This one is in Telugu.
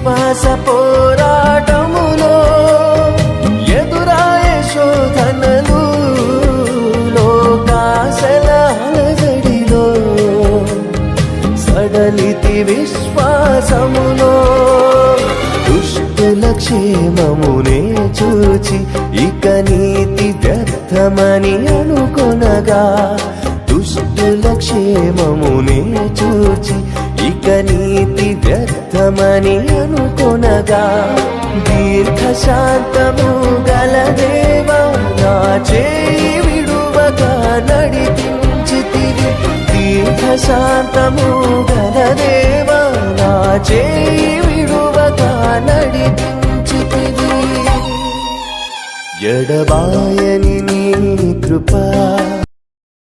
విశ్వాస పోరాటములో ఎదురాయే శోధనలు లోకాశల అలజడిలో సడలితి విశ్వాసములో దుష్టుల క్షేమమునే చూచి ఇక నీతి వ్యర్థమని అనుకొనగా దుష్టుల క్షేమమునే చూచి ఇక నీతి వ్యర్థమని అనుకొనగా దీర్ఘశాంతము గల దేవా నా చేయి విడువగా నడిపించితివి దీర్ఘశాంతము గల దేవా నా చేయి విడువగా నడిపించితివి ఎడబాయని నీ కృప